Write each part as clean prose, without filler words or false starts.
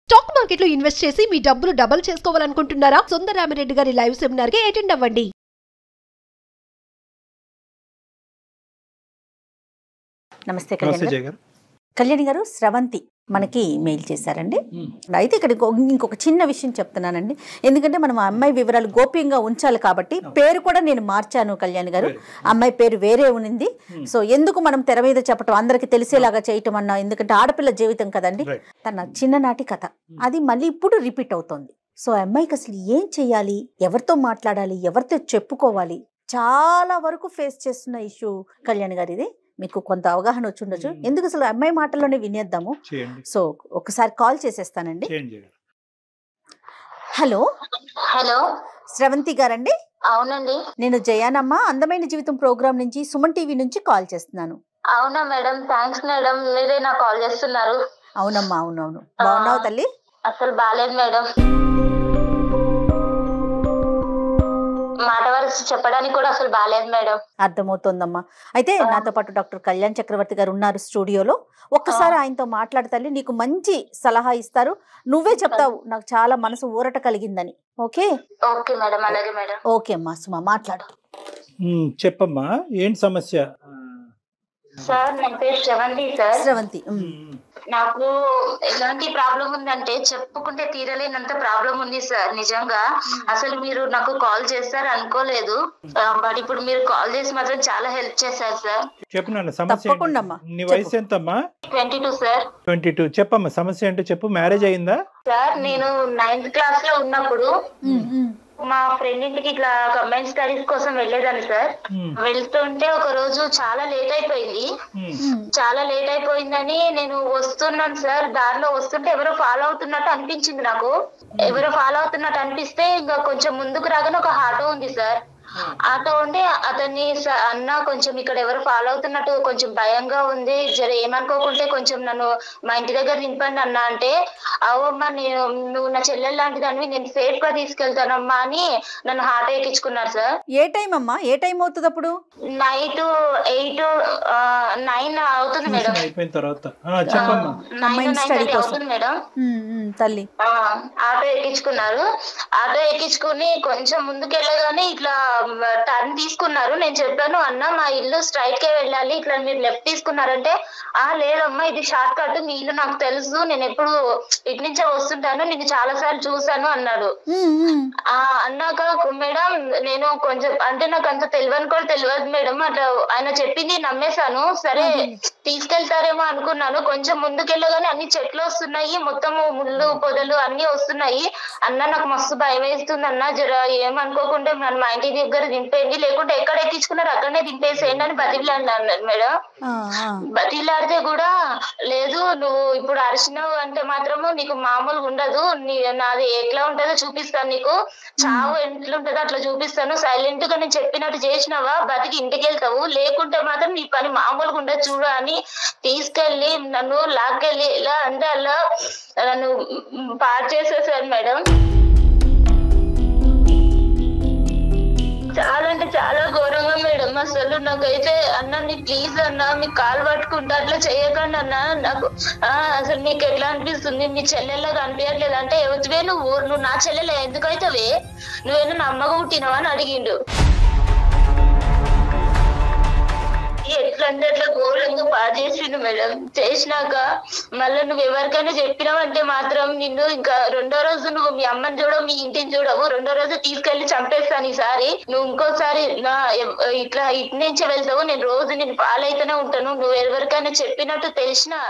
Stock market లో invest చేసి మీ డబ్బులు డబుల్ చేసుకోవాలనుకుంటున్నారా? సుందరరామిరెడ్డి గారి లైవ్ సెమినార్ కి అటెండ్ అవ్వండి. నమస్తే కళ్యాణి గారు. స్రవంతి మనకి మెయిల్ చేశారండి. అయితే ఇక్కడ ఇంకొక చిన్న విషయం చెప్తున్నానండి. ఎందుకంటే మనం ఆ అమ్మాయి వివరాలు గోప్యంగా ఉంచాలి కాబట్టి పేరు కూడా నేను మార్చాను కళ్యాణి గారు. అమ్మాయి పేరు వేరే ఉంది. సో ఎందుకు మనం తెర మీద చెప్పటం, అందరికి తెలిసేలాగా చేయటం అన్నా, ఎందుకంటే ఆడపిల్ల జీవితం కదండి. తన చిన్ననాటి కథ అది మళ్ళీ ఇప్పుడు రిపీట్ అవుతోంది. సో ఆ అమ్మాయికి అసలు ఏం చెయ్యాలి, ఎవరితో మాట్లాడాలి, ఎవరితో చెప్పుకోవాలి, చాలా వరకు ఫేస్ చేస్తున్న ఇష్యూ కళ్యాణి గారు. ఇది మీకు కొంత అవగాహన వచ్చి ఉండొచ్చు. ఎందుకు అసలు అమ్మాయి మాటల్లోనే వినేద్దాము. సో ఒకసారి కాల్ చేసేస్తానండి. హలో హలో స్రవంతి గారండి? అవునండి, నేను జయానమ్మ, అందమైన జీవితం ప్రోగ్రామ్ నుంచి, సుమన్ టీవీ నుంచి కాల్ చేస్తున్నాను. అవునా మేడం? థ్యాంక్స్ మేడం, మీరే నాకు కాల్ చేస్తున్నారు. అవునమ్మా, అవునవును. బాగున్నావు తల్లి? అసలు బాలేదు మేడం, మాట వరుస చెప్పడానికి కూడా అసలు బాలేదు మేడం. అర్థమవుతోందమ్మా. అయితే నాతో పాటు డాక్టర్ కళ్యాణ్ చక్రవర్తి గారు ఉన్నారు స్టూడియోలో. ఒక్కసారి ఆయనతో మాట్లాడతాలి, నీకు మంచి సలహా ఇస్తారు. నువ్వే చెప్తావు నాకు చాలా మనసు ఊరట కలిగిందని. ఓకే? ఓకే మేడం, అలాగే మేడం. ఓకే అమ్మా, సుమా మాట్లాడు. చెప్పమ్మా, ఏంటి సమస్య? సార్ నా పేరు శ్రవంతి సార్. శ్రవంతి, నాకు ఎలాంటి ప్రాబ్లం ఉందంటే చెప్పుకుంటే తీరలేనంత ప్రాబ్లం ఉంది సార్. నిజంగా అసలు మీరు నాకు కాల్ చేస్తారు అనుకోలేదు, బట్ ఇప్పుడు మీరు కాల్ చేసి మాత్రం చాలా హెల్ప్ చేశారు సార్. చెప్పు నాన్న, సమస్య నీ వయసు ఎంతమ్మా? 22 సార్. 22. చెప్పమ్మా, సమస్య ఏంటో చెప్పు. మ్యారేజ్ అయిందా? సార్ నేను 9th క్లాస్ లో ఉన్నప్పుడు మా ఫ్రెండ్ ఇంటికి ఇట్లా కంబైన్ స్టడీస్ కోసం వెళ్ళేదాన్ని సార్. వెళ్తుంటే ఒక రోజు చాలా లేట్ అయిపోయింది. చాలా లేట్ అయిపోయిందని నేను వస్తున్నాను సార్. దారిలో వస్తుంటే ఎవరో ఫాలో అవుతున్నట్టు అనిపించింది నాకు. ఎవరో ఫాలో అవుతున్నట్టు అనిపిస్తే ఇంకా కొంచెం ముందుకు రాగానే ఒక ఆటో ఉంది సార్. ఆటో ఉండి అతన్ని అన్న కొంచెం ఇక్కడ ఎవరు ఫాలో అవుతున్నట్టు కొంచెం భయంగా ఉంది, జర ఏమనుకోకుంటే కొంచెం నన్ను మా ఇంటి దగ్గర దింపండి అన్న అంటే, అవమ్మా నువ్వు నా చెల్లెలు లాంటి దానివి, నేను సేఫ్ గా తీసుకెళ్తానమ్మా అని నన్ను ఆటో ఎక్కించుకున్నారు సార్. ఏ టైం అమ్మా? ఏ టైం అవుతుంది అప్పుడు? నైట్ 9 అవుతుంది మేడం. అయిపోయిన తర్వాత 9:30 అవుతుంది మేడం. తల్లి ఆటో ఎక్కించుకున్నారు. ఆటో ఎక్కించుకుని కొంచెం ముందుకెళ్ళగానే ఇట్లా టర్న్ తీసుకున్నారు. నేను చెప్పాను, అన్న మా ఇల్లు స్ట్రైట్ కే వెళ్ళాలి, ఇట్లా మీరు లెఫ్ట్ తీసుకున్నారంటే, లేదమ్మా ఇది షార్ట్ కట్, మీ ఇల్లు నాకు తెలుసు, నేను ఎప్పుడు ఇటు నుంచే వస్తుంటాను, నేను చాలా సార్లు చూసాను అన్నాడు. అన్నాక మేడం నేను కొంచెం అంటే నాకు అంత తెలియని కూడా తెలియదు మేడం, అట్లా ఆయన చెప్పింది నమ్మేశాను. సరే తీసుకెళ్తారేమో అనుకున్నాను. కొంచెం ముందుకెళ్ళగానే అన్ని చెట్లు వస్తున్నాయి, మొత్తము ముళ్ళు పొదలు అన్ని వస్తున్నాయి. అన్న నాకు మస్తు భయం వేస్తుంది అన్న, జర ఏమనుకోకుండా నన్ను మా ఇంటి దగ్గర దింపేయండి, లేకుంటే ఎక్కడ ఎక్కించుకున్నారు అక్కడనే దింపేసేయండి అని బతిలాడినారు మేడం. బతిలాడితే కూడా లేదు, నువ్వు ఇప్పుడు అరిచినావు అంటే మాత్రము నీకు మామూలుగా ఉండదు, నాది ఎట్లా ఉంటుందో చూపిస్తాను, నీకు చావు ఎట్లుంటుందో అట్లా చూపిస్తాను, సైలెంట్ గా నేను చెప్పినట్టు చేసినావా బతికి ఇంటికి వెళ్తావు, లేకుంటే మాత్రం నీ పని మామూలుగా ఉండదు చూడు అని తీసుకెళ్లి నన్ను లాక్కెళ్ళి ఇలా అంటే అలా నన్ను పాడు చేసేసారు మేడం. చాలా అంటే చాలా ఘోరంగా మేడం. అసలు నాకైతే అన్న నీ ప్లీజ్ అన్న మీకు కాలు పట్టుకుంటా అట్లా చేయకండి అన్న, నాకు అసలు నీకు ఎట్లా అనిపిస్తుంది, మీ చెల్లెల్లాగా అనిపించట్లేదు అంటే, ఎవరివే నువ్వు నా చెల్లెలే ఎందుకైతేవే, నువ్వేనా నా అమ్మగా పుట్టినవా అని అడిగిండు. ఎట్లంటే అట్లా ఘోరంగా పాడు చేసిండు మేడం. చేసినాక మళ్ళీ నువ్వు ఎవరికైనా చెప్పినావంటే మాత్రం నిన్ను ఇంకా 2వ రోజు నువ్వు మీ అమ్మని చూడవు, మీ ఇంటిని చూడవు, 2వ రోజు తీసుకెళ్లి చంపేస్తాను. ఈసారి నువ్వు ఇంకోసారి ఇట్లా ఇటు నుంచి వెళ్తావు, నేను రోజు నేను పాలైతేనే ఉంటాను. నువ్వు ఎవరికైనా చెప్పినట్టు తెలిసినా,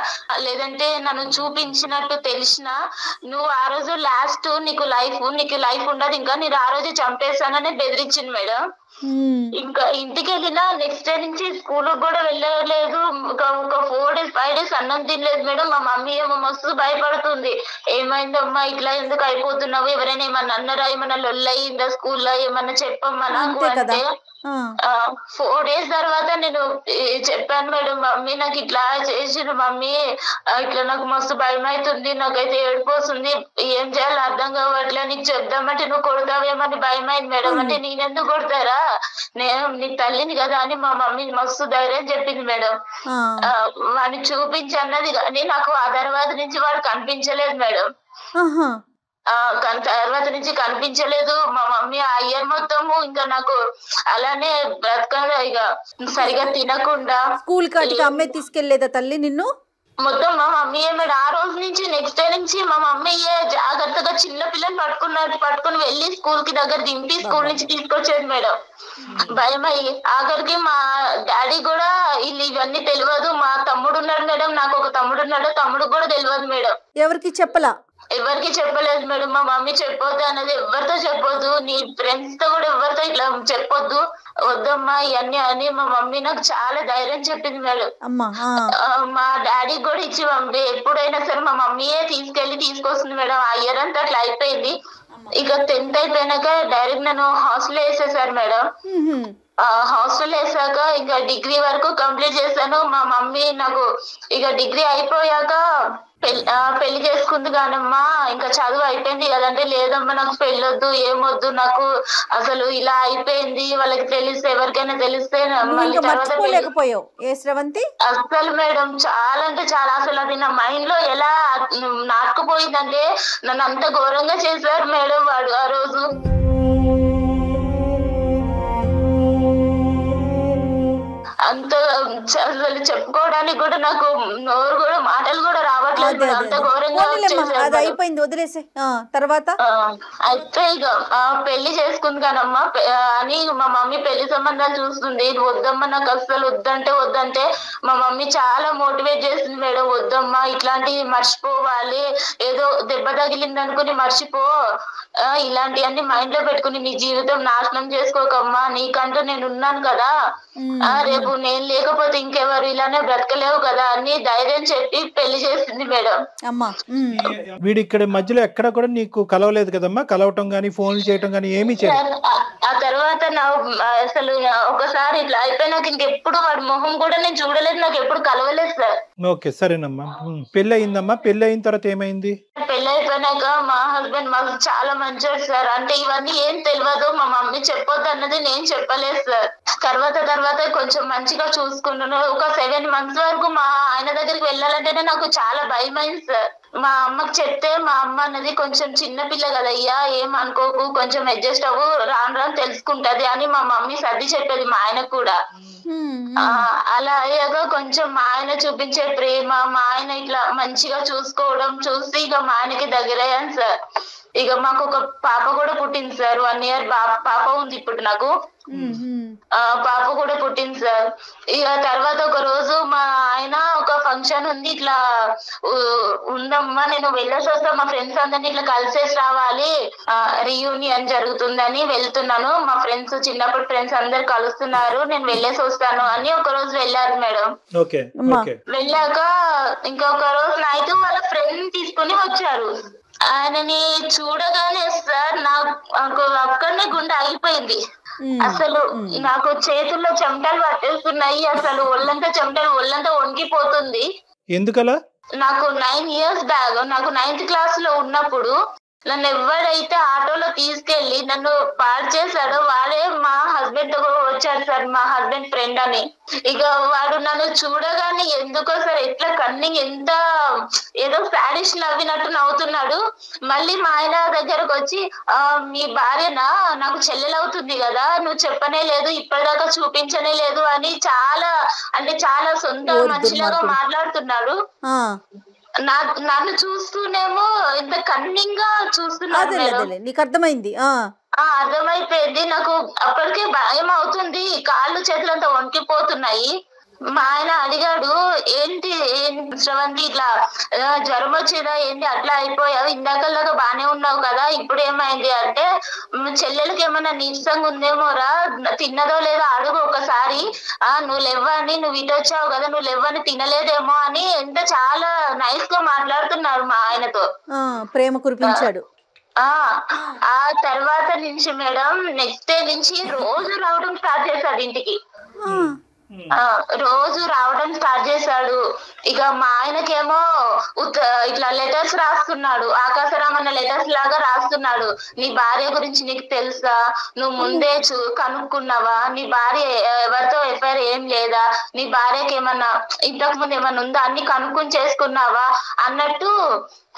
లేదంటే నన్ను చూపించినట్టు తెలిసినా, నువ్వు ఆ రోజు లాస్ట్ నీకు లైఫ్ ఉండదు, ఇంకా నేను ఆ రోజు చంపేస్తానని బెదిరించింది మేడం. ఇంకా ఇంటికి వెళ్ళినా నెక్స్ట్ డే నుంచి స్కూల్ కూడా వెళ్ళలేదు. ఒక 4 days 5 days అన్నం తినలేదు మేడం. మా మమ్మీ ఏమో మస్తు భయపడుతుంది, ఏమైందమ్మా ఇట్లా ఎందుకు అయిపోతున్నావు, ఎవరైనా ఏమన్నా అన్నారా, ఏమన్నా లొల్లయిందా స్కూల్లో, ఏమన్నా చెప్పమ్మా నాకు అంటే 4 days తర్వాత నేను చెప్పాను మేడం, మమ్మీ నాకు ఇట్లా చేసిన మమ్మీ, ఇట్లా నాకు మస్తు భయం అవుతుంది, నాకైతే ఏడిపోతుంది, ఏం చేయాలో అర్థం కావట్లే, నీకు చెప్దామంటే నువ్వు కొడతావేమని భయం అయింది మేడం. అంటే నేనెందుకు కొడతారా, నేను నీ తల్లిని కదా అని మా మమ్మీ మస్తు ధైర్యం చెప్పింది మేడం. వాడిని చూపించి అన్నది కానీ నాకు ఆ తర్వాత నుంచి వాడు కనిపించలేదు మేడం. తర్వాత నుంచి కనిపించలేదు. మా మమ్మీ ఆ ఇయర్ మొత్తము ఇంకా నాకు అలానే బ్రతకగా ఇక సరిగా తినకుండా. స్కూల్ కాటికి అమ్మే తీసుకెళ్లేదా తల్లి నిన్ను? మొత్తం మా మమ్మీ మేడం ఆ రోజు నుంచి నెక్స్ట్ డే నుంచి మా మమ్మీ జాగ్రత్తగా చిన్న పిల్లలు పట్టుకుని వెళ్ళి స్కూల్ కి దగ్గర దింపి స్కూల్ నుంచి తీసుకొచ్చేది మేడం. భయం అయ్యి ఆఖరికి మా డాడీ కూడా ఇవన్నీ తెలియదు. మా తమ్ముడు ఉన్నాడు మేడం, నాకు ఒక తమ్ముడు ఉన్నాడు, తమ్ముడు కూడా తెలియదు మేడం. ఎవరికి చెప్పలా? ఎవరికి చెప్పలేదు మేడం. మా మమ్మీ చెప్పొద్దు అన్నది, ఎవరితో చెప్పొద్దు, నీ ఫ్రెండ్స్ తో కూడా ఎవరితో ఇట్లా చెప్పొద్దు, వద్దమ్మా ఇవన్నీ అని మా మమ్మీ నాకు చాలా ధైర్యం చెప్పింది మేడం. మా డాడీ కూడా ఇచ్చి పంపి ఎప్పుడైనా సరే మా మమ్మీయే తీసుకొస్తుంది మేడం. ఆ ఇయర్ అంతా అట్లా అయిపోయింది. ఇక 10th అయిపోయినాక డైరెక్ట్ నన్ను హాస్టల్ వేసేసారు మేడం. హాస్టల్ వేసాక ఇంకా డిగ్రీ వరకు కంప్లీట్ చేశాను. మా మమ్మీ నాకు ఇక డిగ్రీ అయిపోయాక పెళ్లి చేసుకుంది కానమ్మా, ఇంకా చదువు అయిపోయింది కదంటే, లేదమ్మా నాకు పెళ్ళొద్దు, ఏమొద్దు, నాకు అసలు ఇలా అయిపోయింది, వాళ్ళకి తెలిస్తే ఎవరికైనా తెలిస్తే మళ్ళీ తర్వాత అసలు మేడం చాలా అంటే చాలా అసలు అది నా మైండ్ లో ఎలా నాటుకుపోయిందంటే నన్ను అంత ఘోరంగా చేశారు మేడం వాడు ఆ రోజు. అంత అసలు చెప్పుకోవడానికి కూడా నాకు నోరు కూడా మాటలు కూడా రావట్లేదు. అంత ఘోరంగా తర్వాత అయితే ఇక పెళ్లి చేసుకుంది కానమ్మా అని మా మమ్మీ పెళ్లి సంబంధాలు చూస్తుంది. వద్దమ్మా నాకు అసలు వద్దంటే మా మమ్మీ చాలా మోటివేట్ చేస్తుంది మేడం. వద్దమ్మా ఇట్లాంటివి మర్చిపోవాలి, ఏదో దెబ్బ తగిలింది అనుకుని మర్చిపో, ఇలాంటివన్నీ మైండ్ లో పెట్టుకుని నీ జీవితం నాశనం చేసుకోకమ్మా, నీకంటూ నేను ఉన్నాను కదా, రేపు నేను లేకపోతే ఇంకెవరు ఇలానే బ్రతకలేవు కదా అని ధైర్యం చెప్పి పెళ్లి చేసింది మేడం. వీడి ఇక్కడ మధ్యలో ఎక్కడ కూడా నీకు కలవలేదు కదమ్మా? కలవటం గానీ ఫోన్లు చేయటం గానీ ఏమీ చేయలేదు? ఆ తర్వాత నా అసలు ఒకసారి ఇట్లా అయిపోయినాక ఇంకెప్పుడు వాడి మొహం కూడా నేను చూడలేదు, నాకు ఎప్పుడు కలవలేదు సార్. ఓకే సరేనమ్మా. పెళ్లి అయిందమ్మా, పెళ్లి అయిన తర్వాత ఏమైంది? పెళ్లి అయిపోయినాక మా హస్బెండ్ మాకు చాలా మంచివాడు సార్. అంటే ఇవన్నీ ఏం తెలియదు, మా మమ్మీ చెప్పొద్దు అన్నది నేను చెప్పలేదు సార్. తర్వాత కొంచెం మంచిగా చూసుకున్నాను. ఒక 7 months వరకు మా ఆయన దగ్గరికి వెళ్ళాలంటేనే నాకు చాలా భయం అయింది సార్. మా అమ్మకి చెప్తే మా అమ్మ అన్నది కొంచెం చిన్న పిల్ల కదయ్యా, ఏం అనుకోకు, కొంచెం అడ్జస్ట్ అవ్వు, రాను తెలుసుకుంటది అని మా మమ్మీ సర్ది చెప్పేది మా ఆయనకు కూడా. అలా అయ్యాక కొంచెం మా ఆయన చూపించే ప్రేమ, మా ఆయన ఇట్లా మంచిగా చూసుకోవడం చూసి ఇక మా ఆయనకి దగ్గరయ్యాను సార్. ఇక మాకు ఒక పాప కూడా పుట్టింది సార్. 1 year పాప ఉంది ఇప్పుడు నాకు. పాప కూడా పుట్టింది సార్. ఇక తర్వాత ఒక రోజు మా ఆయన ఒక ఫంక్షన్ ఉంది, ఇట్లా ఉందమ్మా నేను వెళ్ళేసి వస్తా, మా ఫ్రెండ్స్ అందరినీ ఇట్లా కలిసేసి రావాలి, రీయూనియన్ జరుగుతుందని వెళ్తున్నాను, మా ఫ్రెండ్స్ చిన్నప్పుడు ఫ్రెండ్స్ అందరు కలుస్తున్నారు, నేను వెళ్ళేసి వస్తాను అని ఒక రోజు వెళ్ళారు మేడం. వెళ్ళాక ఇంకొక రోజు నైట్ వాళ్ళ ఫ్రెండ్ తీసుకుని వచ్చారు. ఆయనని చూడగానే సార్ నాకు అక్కడనే గుండె ఆగిపోయింది. అసలు నాకు చేతుల్లో చెమటలు పట్టేస్తున్నాయి, అసలు ఒళ్ళంతా వణికిపోతుంది. ఎందుకలా? నాకు 9 years బ్యాక్, నాకు 9th class లో ఉన్నప్పుడు నన్ను ఎవరైతే ఆటోలో తీసుకెళ్లి నన్ను పాడు చేశాడో వాడే మా హస్బెండ్ తో వచ్చాడు సార్, మా హస్బెండ్ ఫ్రెండ్ అని. ఇక వాడు నన్ను చూడగానే ఎందుకో సార్ ఎట్లా కన్నింగ్, ఎంత ఏదో సాడిష్ నవ్వినట్టు నవ్వుతున్నాడు. మళ్ళీ మా ఆయన దగ్గరకు వచ్చి మీ భార్యనా, నాకు చెల్లెలవుతుంది కదా, నువ్వు చెప్పనే లేదు, ఇప్పటిదాకా చూపించనే లేదు అని చాలా సొంత మనిషిలాగా మాట్లాడుతున్నాడు. నన్ను చూస్తూనేమో ఇంత కన్నింగ్ గా చూస్తున్నాడు. నీకు అర్థమైంది? అర్థమైపోయింది. నాకు అప్పటికే భయం అవుతుంది, కాళ్ళు చేతులు అంతా వణికిపోతున్నాయి. మా ఆయన అడిగాడు, ఏంటి శ్రవంతి ఇట్లా జ్వరం వచ్చేదా ఏంటి, అట్లా అయిపోయావు, ఇందాకలాగా బానే ఉన్నావు కదా, ఇప్పుడు ఏమైంది అంటే, చెల్లెలకి ఏమన్నా నీరసంగా ఉందేమోరా, తిన్నదో లేదో అడుగు ఒకసారి, నువ్వు లేవని, నువ్వు ఇటు వచ్చావు కదా, నువ్వు లేవని తినలేదేమో అని ఎంత చాలా నైస్ గా మాట్లాడుతున్నారు మా ఆయనతో. ప్రేమ కురిపించాడు. ఆ తర్వాత నుంచి మేడం నెక్స్ట్ డే నుంచి రోజు రావడం స్టార్ట్ చేశాడు ఇంటికి. రోజు రావడం స్టార్ట్ చేశాడు. ఇక మా ఆయనకేమో ఇట్లా లెటర్స్ రాస్తున్నాడు, ఆకాశరామన్న లెటర్స్ లాగా రాస్తున్నాడు. నీ భార్య గురించి నీకు తెలుసా, నువ్వు ముందే కనుక్కున్నావా, నీ భార్య ఎవరితో ఎఫ్ఐఆర్ ఏం లేదా, నీ భార్యకి ఏమన్నా ఇంతకు ముందు ఏమన్నా ఉందా, అన్ని కనుక్కుని చేసుకున్నావా అన్నట్టు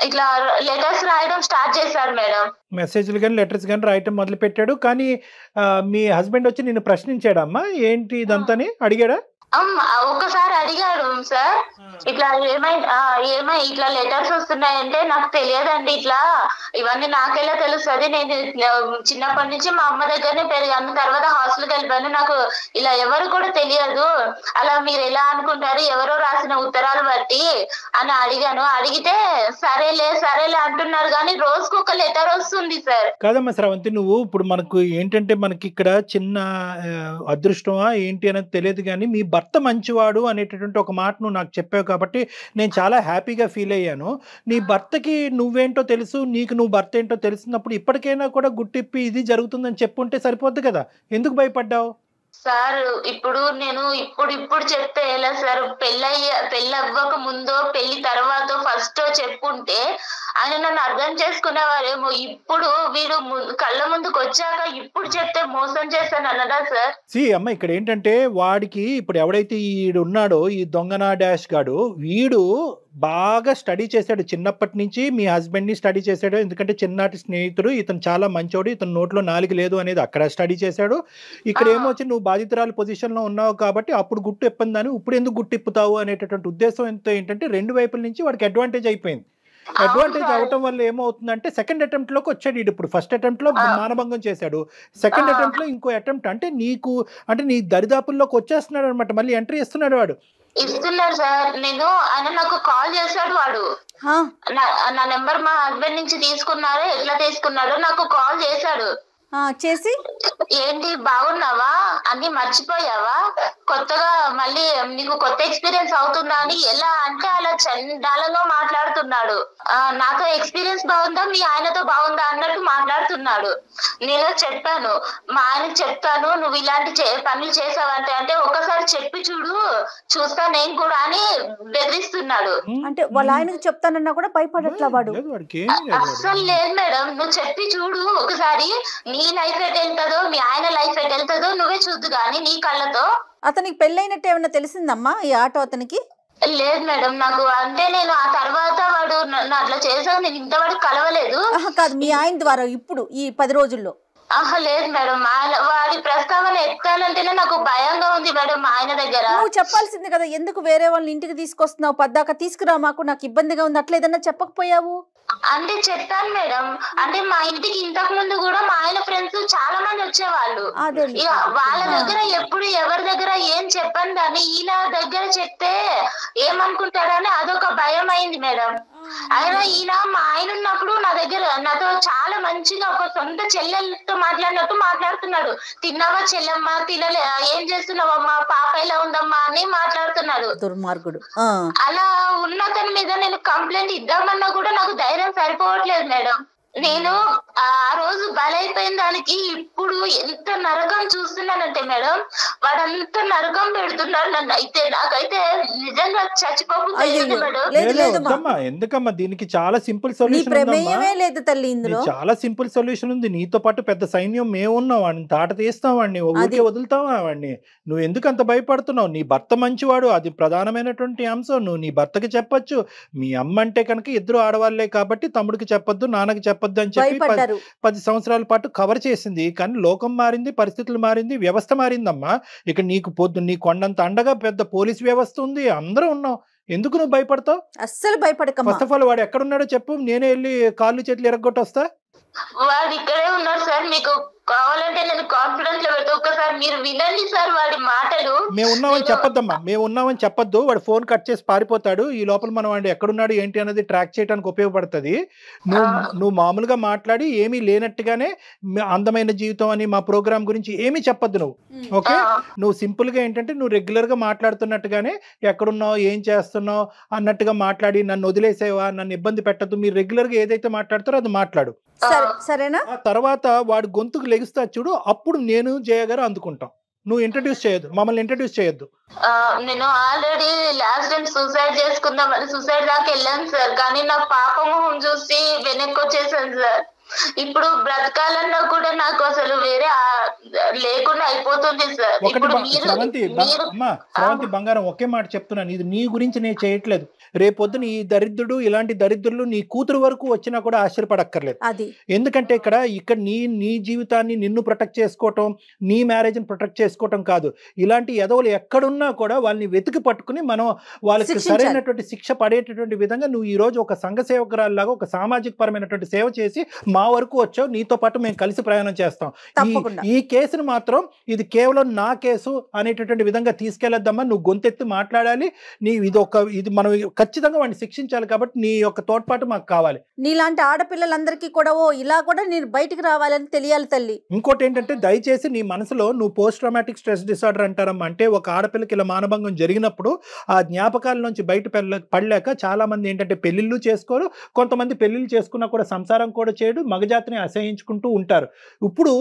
ఇట్లా లెటర్స్ రాయడం స్టార్ట్ చేశాడు మేడం. మెసేజ్లు కానీ లెటర్స్ కానీ రాయటం మొదలు పెట్టాడు. కానీ మీ హస్బెండ్ వచ్చి నిన్ను ప్రశ్నించాడమ్మా ఏంటి ఇదంతాని అడిగాడా? ఒక్కసారి అడిగాడు సార్, ఇట్లా ఏమై ఇట్లా లెటర్స్ వస్తున్నాయంటే నాకు తెలియదండి, ఇట్లా ఇవన్నీ నాకెలా తెలుస్తుంది, నేను చిన్నప్పటి నుంచి మా అమ్మ దగ్గరనే పెరిగాను, తర్వాత హాస్టల్కి వెళ్ళిపోయాను, నాకు ఇలా ఎవరు కూడా తెలియదు, అలా మీరు ఎలా అనుకుంటారు ఎవరో రాసిన ఉత్తరాలు బట్టి అని అడిగాను. అడిగితే సరేలే అంటున్నారు, కానీ రోజుకు ఒక లెటర్ వస్తుంది సార్. కాదమ్మా శ్రవంతి, నువ్వు ఇప్పుడు మనకు ఏంటంటే మనకి ఇక్కడ చిన్న అదృష్టమా ఏంటి అనేది తెలియదు, కానీ మీ భర్త మంచివాడు అనేటటువంటి ఒక మాట నువ్వు నాకు చెప్పావు కాబట్టి నేను చాలా హ్యాపీగా ఫీల్ అయ్యాను. నీ భర్తకి నువ్వేంటో తెలుసు, నీకు నువ్వు భర్త ఏంటో తెలిసినప్పుడు ఇప్పటికైనా కూడా గుట్టిప్పి ఇది జరుగుతుందని చెప్పుంటే సరిపోద్ది కదా, ఎందుకు భయపడ్డావు? సార్ ఇప్పుడు నేను ఇప్పుడు చెప్తే ఎలా సార్, పెళ్ళి అవ్వక ముందో పెళ్లి తర్వాత ఫస్ట్ చెప్పుంటే ఆయన నన్ను అర్థం చేసుకునేవారేమో. ఇప్పుడు వీడు కళ్ళ ముందుకు వచ్చాక ఇప్పుడు చెప్తే మోసం చేస్తాను అన్నదా సార్? అమ్మ ఇక్కడ ఏంటంటే వాడికి ఇప్పుడు ఎవడైతే ఈడు ఉన్నాడో ఈ దొంగనా డాష్ గాడు, వీడు బాగా స్టడీ చేశాడు చిన్నప్పటి నుంచి, మీ హస్బెండ్ని స్టడీ చేశాడు. ఎందుకంటే చిన్ననాటి స్నేహితుడు, ఇతను చాలా మంచోడు, ఇతను నోట్లో నాలుగు లేదు అనేది అక్కడ స్టడీ చేశాడు. ఇక్కడ ఏమొచ్చి నువ్వు బాధితురాలు పొజిషన్లో ఉన్నావు కాబట్టి అప్పుడు గుట్టు ఇప్పందని ఇప్పుడు ఎందుకు గుట్టు ఇప్పుతావు అనేటటువంటి ఉద్దేశం ఏంటంటే రెండు వైపుల నుంచి వాడికి అడ్వాంటేజ్ అయిపోయింది. అడ్వాంటేజ్ అవటం వల్ల ఏమవుతుందంటే సెకండ్ అటెంప్ట్ లోకి వచ్చాడు. ఇప్పుడు ఫస్ట్ అటెంప్ట్ లో మానభంగం చేశాడు, సెకండ్ అటెంప్ట్ లో ఇంకో అటెంప్ట్ అంటే నీ దరిదాపుల్లోకి వచ్చేస్తున్నాడు అనమాట, మళ్ళీ ఎంట్రీ ఇస్తున్నాడు వాడు. ఇస్తున్నారు సార్. ఆయన నాకు కాల్ చేశాడు, వాడు నా నెంబర్ మా హస్బెండ్ నుంచి తీసుకున్నారో ఎట్లా తీసుకున్నాడో నాకు కాల్ చేశాడు. చేసి ఏంటి బాగున్నావా, అన్ని మర్చిపోయావా, కొత్తగా మళ్ళీ నీకు కొత్త ఎక్స్పీరియన్స్ అవుతుందా అని ఎలా అంటే అలా చండాలంగా మాట్లాడుతున్నాడు. నాతో ఎక్స్పీరియన్స్ బాగుందా, మీ ఆయనతో బాగుందా అన్నట్టు మాట్లాడుతున్నాడు. నేను చెప్పాను, మా ఆయనకు చెప్తాను నువ్వు ఇలాంటి పనులు చేసావంటే, అంటే ఒకసారి చెప్పి చూస్తా నేను కూడా అని బెదిరిస్తున్నాడు. అంటే వాళ్ళ ఆయనకు చెప్తానన్నా కూడా భయపడట్లా వాడు? అస్సలు లేదు మేడం, నువ్వు చెప్పి చూడు ఒకసారి, నీ లైఫ్ ఎట్ వెళ్తుందో మీ ఆయన లైఫ్ ఎట్ వెళ్తుందో నువ్వే చూద్దు గానీ నీ కళ్ళతో. అతనికి పెళ్ళైనట్టు ఏమన్నా తెలిసిందమ్మా ఈ ఆటో అతనికి? లేదు మేడం, నాకు అంటే నేను ఆ తర్వాత వాడు అట్లా చేసాను, నేను ఇంతవరకు కలవలేదు. కాదు, మీ ఆయన ద్వారా ఇప్పుడు ఈ 10 రోజుల్లో? లేదు మేడం, వాడి ప్రస్తావన ఎత్తాలంటేనే నాకు భయంగా ఉంది మేడం. మా ఆయన దగ్గర నువ్వు చెప్పాల్సింది కదా, ఎందుకు వేరే వాళ్ళని ఇంటికి తీసుకొస్తున్నావు, పద్దాక తీసుకురా, మాకు నాకు ఇబ్బందిగా ఉంది అట్లా ఏదన్నా చెప్పకపోయావు? అంటే చెప్పాను మేడం, అంటే మా ఇంటికి ఇంతకు ముందు కూడా మా ఆయన ఫ్రెండ్స్ చాలా మంది వచ్చేవాళ్ళు. ఇక వాళ్ళ దగ్గర ఎప్పుడు ఎవరి దగ్గర ఏం చెప్పను కానీ ఈయన దగ్గర చెప్తే ఏమనుకుంటారని అదొక భయం అయింది మేడం. ఈయన మా ఆయన ఉన్నప్పుడు నా దగ్గర నాతో చాలా మంచిగా ఒక సొంత చెల్లెలతో మాట్లాడినట్టు మాట్లాడుతున్నాడు. తిన్నావా చెల్లెమ్మా, తినలే, ఏం చేస్తున్నావమ్మా, పాప ఎలా ఉందమ్మా అని మాట్లాడుతున్నాడు. దుర్మార్గుడు. అలా ఉన్న తన మీద నేను కంప్లైంట్ ఇద్దామన్నా కూడా నాకు ధైర్యం సరిపోవట్లేదు మేడం. నేను ఆ రోజు బలైపోయిన దానికి ఇప్పుడు ఎంత నరకం చూస్తున్నానంటే మేడం, వాడంత నరకం పెడుతున్నాడు నన్ను. అయితే నాకైతే నిజంగా చచ్చిపోతుంది మేడం. ఎందుకమ్మా దీనికి చాలా సింపుల్ సొల్యూషన్ లేదు తల్లి, ఇందులో చాలా సింపుల్ సొల్యూషన్ ఉంది. నీతో పాటు పెద్ద సైన్యం మేమున్నాం, వాడిని తాట తీస్తాం, వాడిని ఊరికే వదులుతావా వాడిని? నువ్వు ఎందుకు అంత భయపడుతున్నావు? నీ భర్త మంచివాడు, అది ప్రధానమైనటువంటి అంశం. నువ్వు నీ భర్తకి చెప్పొచ్చు. మీ అమ్మ అంటే కనుక ఇద్దరు ఆడవాళ్లే కాబట్టి తమ్ముడికి చెప్పొద్దు, నాన్నకి చెప్పొద్దు అని చెప్పి 10 సంవత్సరాల పాటు కవర్ చేసింది. కానీ లోకం మారింది, పరిస్థితులు మారింది, వ్యవస్థ మారిందమ్మా. ఇక నీకు నీ కొండంత అండగా పెద్ద పోలీస్ వ్యవస్థ ఉంది, అందరూ ఉన్నాం. ఎందుకు నువ్వు భయపడతావు? అస్సలు భయపడక. ఫస్ట్ ఆఫ్ ఆల్ వాడు ఎక్కడున్నాడో చెప్పు, నేనే వెళ్ళి కాళ్ళు చేతులు ఎరగొట్టి వస్తా. వాడు ఇక్కడే ఉన్నాడు సార్, మీకు కావాలంటే నేను కాన్ఫిడెన్స్ లో పెడతా, ఒకసారి మీరు వినండి సార్ వాడి మాటలు. మేము ఉన్నామని చెప్పొద్దమ్మా, మేము ఉన్నామని చెప్పొద్దు. వాడు ఫోన్ కట్ చేసి పారిపోతాడు. ఈ లోపల మనం వాడు ఎక్కడున్నాడు ఏంటి అనేది ట్రాక్ చేయడానికి ఉపయోగపడుతుంది. నువ్వు మామూలుగా మాట్లాడి ఏమీ లేనట్టుగానే అందమైన జీవితం అని మా ప్రోగ్రామ్ గురించి ఏమీ చెప్పొద్దు నువ్వు. ఓకే, నువ్వు సింపుల్ గా ఏంటంటే నువ్వు రెగ్యులర్ గా మాట్లాడుతున్నట్టుగానే ఎక్కడున్నావు ఏం చేస్తున్నావు అన్నట్టుగా మాట్లాడి నన్ను వదిలేసేవా, నన్ను ఇబ్బంది పెట్టద్దు, మీరు రెగ్యులర్ గా ఏదైతే మాట్లాడతారో అది మాట్లాడు. సరేనా? తర్వాత వాడు గొంతుకు లెగుస్తా చూడు, అప్పుడు నేను జయ గారు అందుకుంటాం. నువ్వు ఇంట్రడ్యూస్ చేయొద్దు, మమ్మల్ని ఇంట్రడ్యూస్ చేయొద్దు. నేను ఆల్రెడీ లాస్ట్ టైం సూసైడ్ చేసుకుందామని సూసైడ్ దాకా వెళ్ళాను సార్, కానీ నా పాపము చూసి వెనక్కి వచ్చేసాను సార్. ఇప్పుడు బ్రతకాలన్నా కూడా నాకు అసలు వేరే లేకుండా అయిపోతుంది సార్. శ్రవంతి బంగారం, ఒకే మాట చెప్తున్నాను, ఇది నీ గురించి నేను చేయట్లేదు. రేపొద్దున ఈ దరిద్రుడు, ఇలాంటి దరిద్రులు నీ కూతురు వరకు వచ్చినా కూడా ఆశ్చర్యపడక్కర్లేదు. ఎందుకంటే ఇక్కడ నీ జీవితాన్ని నిన్ను ప్రొటెక్ట్ చేసుకోవటం, నీ మ్యారేజ్ని ప్రొటెక్ట్ చేసుకోవటం కాదు. ఇలాంటి ఎదవలు ఎక్కడున్నా కూడా వాళ్ళని వెతికి పట్టుకుని మనం వాళ్ళకి సరైనటువంటి శిక్ష పడేటటువంటి విధంగా నువ్వు ఈ రోజు ఒక సంఘ సేవకురాల్లాగా ఒక సామాజిక పరమైనటువంటి సేవ చేసి మా వరకు వచ్చావు. నీతో పాటు మేము కలిసి ప్రయాణం చేస్తాం. ఈ కేసును మాత్రం ఇది కేవలం నా కేసు అనేటటువంటి విధంగా తీసుకెళ్లొద్దమ్మా. నువ్వు గొంతెత్తి మాట్లాడాలి. ఇది మనం ఖచ్చితంగా వాడిని శిక్షించాలి. కాబట్టి నీ యొక్క తోడ్పాటు మాకు కావాలి. నీలాంటి ఆడపిల్లలందరికీ కూడా ఇలా కూడా నేను బయటికి రావాలని తెలియాలి తల్లి. ఇంకోటి ఏంటంటే, దయచేసి నీ మనసులో నువ్వు పోస్ట్ ట్రామాటిక్ స్ట్రెస్ డిసార్డర్ అంటారమ్మా. అంటే ఒక ఆడపిల్లకి ఇలా మానభంగం జరిగినప్పుడు ఆ జ్ఞాపకాల నుంచి బయట పడలేక చాలా మంది ఏంటంటే పెళ్లిళ్ళు చేసుకోరు. కొంతమంది పెళ్లిళ్ళు చేసుకున్నా కూడా సంసారం కూడా చేయడు, మగజాతిని అసహించుకుంటూ ఉంటారు. ఇప్పుడు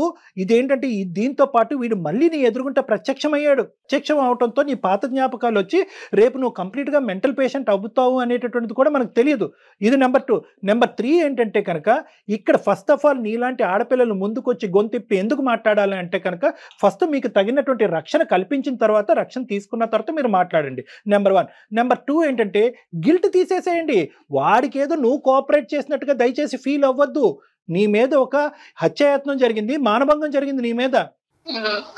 ఇదేంటంటే దీంతో పాటు వీడు మళ్ళీ నీ ఎదురుగుంటే ప్రత్యక్షమయ్యాడు. ప్రత్యక్షం అవడంతో నీ పాత జ్ఞాపకాలు వచ్చి రేపు నువ్వు కంప్లీట్గా మెంటల్ పేషెంట్ అవుతావు అనేటటువంటిది కూడా మనకు తెలియదు. ఇది నెంబర్ 2. నెంబర్ 3 ఏంటంటే కనుక ఇక్కడ ఫస్ట్ ఆఫ్ ఆల్ నీలాంటి ఆడపిల్లలు ముందుకొచ్చి గొంతిప్పి ఎందుకు మాట్లాడాలి అంటే కనుక ఫస్ట్ మీకు తగినటువంటి రక్షణ కల్పించిన తర్వాత, రక్షణ తీసుకున్న తర్వాత మీరు మాట్లాడండి. నెంబర్ 1. నెంబర్ 2 ఏంటంటే గిల్ట్ తీసేసేయండి. వాడికి ఏదో నువ్వు కోఆపరేట్ చేసినట్టుగా దయచేసి ఫీల్ అవ్వద్దు. నీ మీద ఒక హత్యాయత్నం జరిగింది, మానభంగం జరిగింది నీ మీద.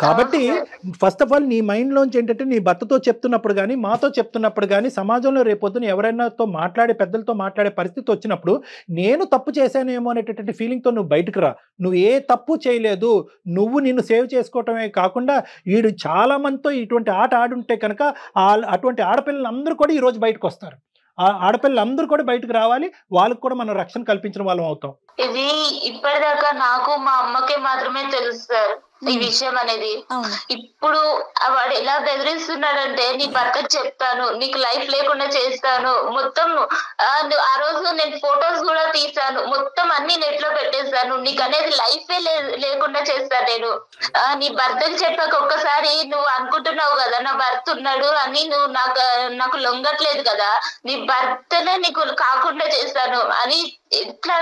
కాబట్టి ఫస్ట్ ఆఫ్ ఆల్ నీ మైండ్లోంచి ఏంటంటే నీ భర్తతో చెప్తున్నప్పుడు కానీ, మాతో చెప్తున్నప్పుడు కానీ, సమాజంలో రేపొద్దున ఎవరైనాతో మాట్లాడే పెద్దలతో మాట్లాడే పరిస్థితి వచ్చినప్పుడు నేను తప్పు చేశానేమో అనేటటువంటి ఫీలింగ్తో నువ్వు బయటకు రా. నువ్వు ఏ తప్పు చేయలేదు. నువ్వు నిన్ను సేవ్ చేసుకోవటమే కాకుండా వీడు చాలా మందితో ఇటువంటి ఆట ఆడుంటే కనుక అటువంటి ఆడపిల్లలందరూ కూడా ఈరోజు బయటకు వస్తారు. ఆ ఆడపిల్లలందరూ కూడా బయటకు రావాలి. వాళ్ళకు కూడా మనం రక్షణ కల్పించిన వాళ్ళం అవుతాం. ఇది ఇప్పటిదాకా నాకు మా అమ్మకే మాత్రమే తెలుసు సార్ ఈ విషయం అనేది. ఇప్పుడు వాడు ఎలా బెదిరిస్తున్నాడంటే, నీ భర్తకు చెప్తాను, నీకు లైఫ్ లేకుండా చేస్తాను, మొత్తం ఆ రోజు నేను ఫొటోస్ కూడా తీసాను, మొత్తం అన్ని నెట్ లో పెట్టేస్తాను, నీకు అనేది లైఫే లేకుండా చేస్తాను నేను. నీ భర్తకు చెప్పాక ఒక్కసారి నువ్వు అనుకుంటున్నావు కదా నా భర్త ఉన్నాడు అని, నువ్వు నాకు లొంగట్లేదు కదా, నీ భర్తనే నీకు కాకుండా చేస్తాను అని ఎట్లా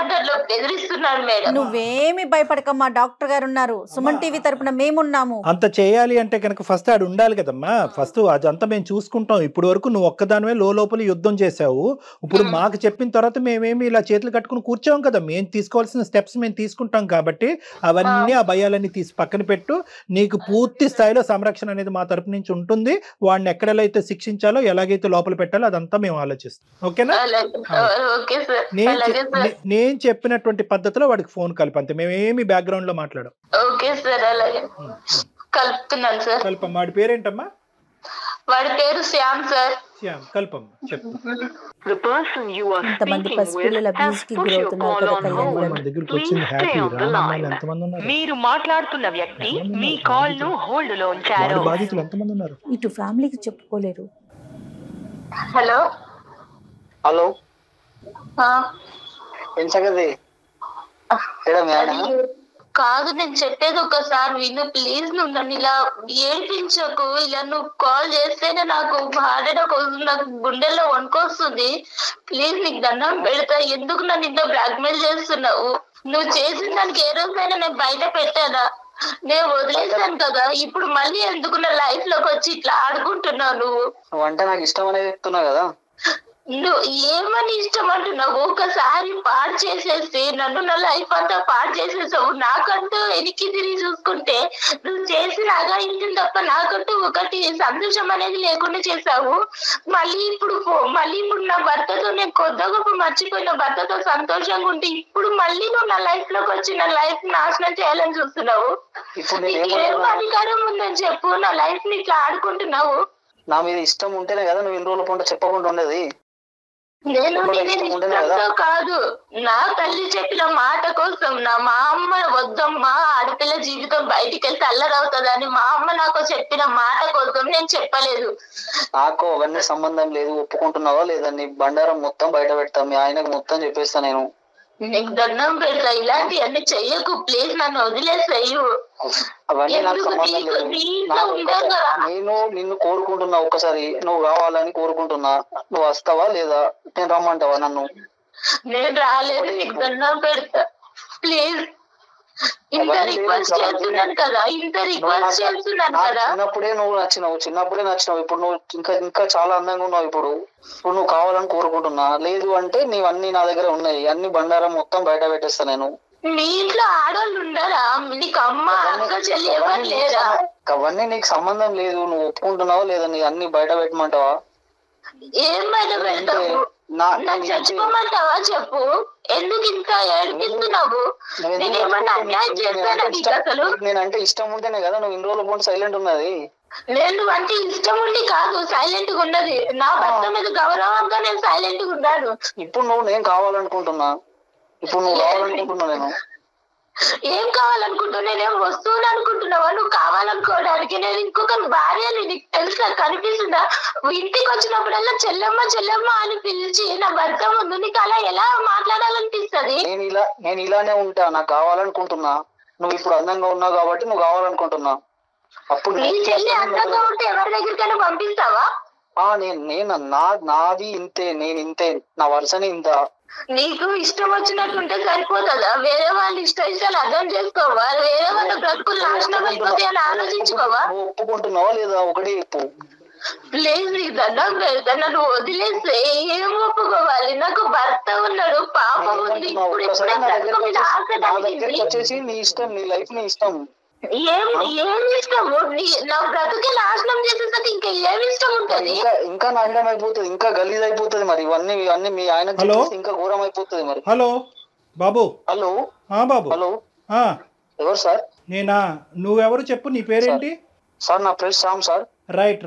బెదిరిస్తున్నాడు మేడం. నువ్వేమి భయపడకమ్మా, డాక్టర్ గారు ఉన్నారు, సుమన్ టీవీ తరపున మేమున్నాము. అంత చేయాలి అంటే కనుక ఫస్ట్ ఆడు ఉండాలి కదమ్మా. ఫస్ట్ అదంతా మేము చూసుకుంటాం. ఇప్పుడు వరకు నువ్వు ఒక్కదానివే లోపల యుద్ధం చేసావు. ఇప్పుడు మాకు చెప్పిన తర్వాత మేమేమి ఇలా చేతులు కట్టుకుని కూర్చోం కదా. మేము తీసుకోవాల్సిన స్టెప్స్ మేము తీసుకుంటాం. కాబట్టి అవన్నీ ఆ భయాలన్నీ తీసి పక్కన పెట్టు. నీకు పూర్తి స్థాయిలో సంరక్షణ అనేది మా తరపు నుంచి ఉంటుంది. వాడిని ఎక్కడైతే శిక్షించాలో, ఎలాగైతే లోపల పెట్టాలో అదంతా మేము ఆలోచిస్తాం. ఓకేనా? నేను చెప్పినటువంటి పద్ధతిలో వాడికి ఫోన్ కలిపంతే. మేమేమి బ్యాక్గ్రౌండ్ లో మాట్లాడం. ఓకే సార్, అలాగే కలుపుతున్నాను సార్. కల్పమ్మ. వాడి పేరేంటమ్మా? వాడి పేరు శ్యామ్ సార్. శ్యామ్, కల్పమ్మ చెప్పు. మీరు మాట్లాడుతున్న వ్యక్తి మీ కాల్ ను హోల్డ్ లో ఉంచారు. బాధితులు ఎంతమంది ఉన్నారు? ఇటు ఫ్యామిలీకి చెప్పుకోలేరు. హలో హలో, కాదు, నేను చెప్పేది ఒకసారి విను ప్లీజ్. నువ్వు నన్ను ఇలా ఏడిపించకు. ఇలా నువ్వు కాల్ చేస్తేనే నాకు హార్ట్ అటాక్ వస్తుంది, నాకు గుండెల్లో వణుకొస్తుంది. ప్లీజ్ నీకు దండం పెడతా. ఎందుకు నన్ను ఇంత బ్లాక్ మెయిల్ చేస్తున్నావు? నువ్వు చేసిన దానికి ఏ రోజైనా నేను బయట పెట్టానా? నేను వదిలేసాను కదా. ఇప్పుడు మళ్ళీ ఎందుకు నా లైఫ్ లోకి వచ్చి ఇట్లా ఆడుకుంటున్నావు? నువ్వు అంటే నాకు ఇష్టం అనేది చెప్తున్నావు కదా. నువ్వు ఏమని ఇష్టం అంటున్నావు? ఒకసారి పాడు చేసేసి నన్ను నా లైఫ్ అంతా పాడు చేసేసావు. నాకంటూ వెనక్కి తిరిగి చూసుకుంటే నువ్వు చేసిన అగాయించిన తప్ప నాకంటూ ఒకటి సంతోషం అనేది లేకుండా చేసావు. మళ్ళీ ఇప్పుడు నా భర్తతో నేను కొద్ది గొప్ప మర్చిపోయిన భర్తతో సంతోషంగా ఉంటే ఇప్పుడు మళ్ళీ నువ్వు నా లైఫ్ లోకి వచ్చి నా లైఫ్ నాశనం చేయాలని చూస్తున్నావు. ఏం అధికారం ఉందని చెప్పు నా లైఫ్ ని ఇట్లా ఆడుకుంటున్నావు? నా మీద ఇష్టం ఉంటేనే కదా నువ్వు ఇన్ని రోజుల పంట చెప్పకుండా ఉండేది. నేను ఇష్టంతో కాదు, నా తల్లి చెప్పిన మాట కోసం. మా అమ్మ వద్దమ్మా ఆడపిల్ల జీవితం బయటికి వెళ్తే అల్లరవుతుందని మా అమ్మ నాకు చెప్పిన మాట కోసం నేను చెప్పలేదు. నాకు అవన్నీ సంబంధం లేదు. ఒప్పుకుంటున్నావా లేదా? నీ బండారం మొత్తం బయట పెడతా, మీ ఆయనకు మొత్తం చెప్పేస్తా నేను. నీకు దండం పెడతా, ఇలాంటివన్నీ చెయ్యకు ప్లీజ్, నన్ను వదిలేసేయు. అవన్నీ నాకు సంబంధం లేదు. నేను నిన్ను కోరుకుంటున్నా, ఒక్కసారి నువ్వు కావాలని కోరుకుంటున్నా. నువ్వు వస్తావా లేదా? నేను రమ్మంటావా నన్ను? నేను రాలేదు, నీకు దండం పెడతా ప్లీజ్. ఇంత రిక్వెస్ట్ చేస్తున్నాను కదా, చిన్నప్పుడే నువ్వు నచ్చినావు. ఇప్పుడు నువ్వు ఇంకా చాలా అందంగా ఉన్నావు. ఇప్పుడు నువ్వు కావాలని కోరుకుంటున్నా. లేదు అంటే నీవన్నీ నా దగ్గర ఉన్నాయి. అన్ని బండారం మొత్తం బయట పెట్టేస్తా నేను. మీ ఇంట్లో ఆడవాళ్ళు ఉండరా? నీకు అమ్మ అక్క చెల్లి ఎవరు లేరా? అవన్నీ నీకు సంబంధం లేదు. నువ్వు ఒప్పుకుంటున్నావా లేదా? నీ అన్ని బయట పెట్టమంటావా? ఏం బయట పెడతావు? చచ్చిపోమంటావా చెప్పు? ఎందుకు ఇంకా ఏడిపిస్తున్నావు? నేనేమన్నా అన్యాయం చేస్తానా నీకు? అసలు నేనంటే ఇష్టం ఉంటేనే కదా నువ్వు ఇన్ని రోజుల పాటు సైలెంట్ ఉన్నది. నేను అంటే ఇష్టం ఉండి కాదు సైలెంట్ గా ఉన్నది. నా భర్త మీద గౌరవంగా నేను సైలెంట్ గా ఉన్నాను. ఇప్పుడు నేను కావాలనుకుంటున్నా. నేను ఏం కావాలనుకుంటున్నా? నేనేం వస్తువులు అనుకుంటున్నావా నువ్వు కావాలనుకోవడానికి? నేను ఇంకొక భార్యని, నీకు తెలుసా? కనిపిస్తుందా? ఇంటికి వచ్చినప్పుడల్లా చెల్లెమ్మ చెల్లెమ్మ అని పిలిచి నా భర్త ముందు నీకు అలా ఎలా మాట్లాడాలనిపిస్తుంది? నేను ఇలానే ఉంటా. నాకు కావాలనుకుంటున్నా. నువ్వు ఇప్పుడు అందంగా ఉన్నావు కాబట్టి నువ్వు కావాలనుకుంటున్నా. అప్పుడు నీ చెల్లి అందంగా ఉంటే ఎవరి దగ్గరికైనా పంపిస్తావా? నేను నాది ఇంతే, నేను ఇంతే, నా వరుసని ఇంత. నీకు ఇష్టం వచ్చినట్టుంటే సరిపోతుందా? వేరే వాళ్ళు ఇష్టాలు అర్థం చేసుకోవా? వేరే వాళ్ళ బ్రతుకులు నాశనం అయిపోతే అని ఆలోచించుకోవా? ఒప్పుకుంటున్నావా లేదా? ఒకటి చెప్పు ప్లీజ్. నీకు దండం పెడతా, నన్ను వదిలేస్తే ఏం ఒప్పుకోవాలి? నాకు భర్త ఉన్నాడు, పాపం ఉంది. వచ్చేసి నీ ఇష్టం, నీ లైఫ్ నీ ఇష్టం. ఏం ఇష్టము? నా బ్రతుకే నాశనం చేసేసరికి ఇంకా ఏమి ఇష్టం ఉంటుంది? ఇంకా నాశనం అయిపోతుంది, ఇంకా గలీజ్ అయిపోతుంది. మరి ఇవన్నీ మీ ఆయన ఇంకా ఘోరం అయిపోతుంది. మరి హలో బాబు. హలో బాబు. హలో ఎవరు సార్? నేనా? నువ్వెవరు చెప్పు, నీ పేరేంటి? సార్ నా పేరు శ్యామ్ సార్. రైట్.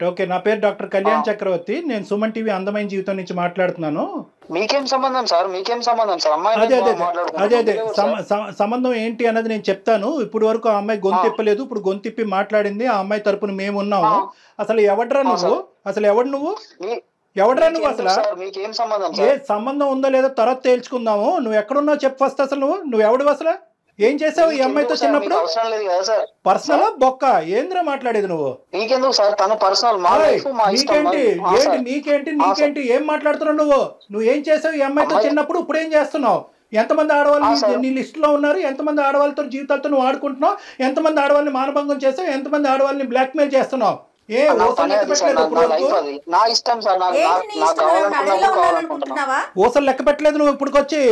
ఓకే, నా పేరు డాక్టర్ కళ్యాణ్ చక్రవర్తి. నేను సుమన్ టీవీ అందమైన జీవితం నుంచి మాట్లాడుతున్నాను. మీకేం సంబంధం సార్? అదే సంబంధం ఏంటి అన్నది నేను చెప్తాను. ఇప్పుడు వరకు ఆ అమ్మాయి గొంతిప్పలేదు, ఇప్పుడు గొంతిప్పి మాట్లాడింది. ఆ అమ్మాయి తరపున మేము ఉన్నాము. అసలు ఎవడ్రా నువ్వు? ఎవడ్రా నువ్వు? అసలు మీకేం సంబంధం? ఏ సంబంధం ఉందో లేదో తర్వాత తేల్చుకుందాము. నువ్వు ఎక్కడున్నావు చెప్పు ఫస్ట్. అసలు నువ్వు ఎవడు? అసలు ఏం చేసావు ఈ అమ్మాయితో చిన్నప్పుడు? పర్సనల్ బొక్క ఏంద్రా మాట్లాడేది నువ్వు? నీకెందుకు సార్? తన పర్సనల్. నీకేంటి ఏం మాట్లాడుతున్నావు నువ్వు? నువ్వు ఏం చేసావు ఈ అమ్మాయితో చిన్నప్పుడు? ఇప్పుడు ఏం చేస్తున్నావు? ఎంతమంది ఆడవాళ్ళు నీ లిస్ట్ లో ఉన్నారు? ఎంతమంది ఆడవాళ్ళతో జీవితాలతో నువ్వు ఆడుకుంటున్నావు? ఎంతమంది ఆడవాళ్ళని మానభంగం చేసావు? ఎంతమంది ఆడవాళ్ళని బ్లాక్ మెయిల్ చేస్తున్నావు? ఊసలు లెక్క పెట్టలేదు నువ్వు ఇప్పుడుకొచ్చి.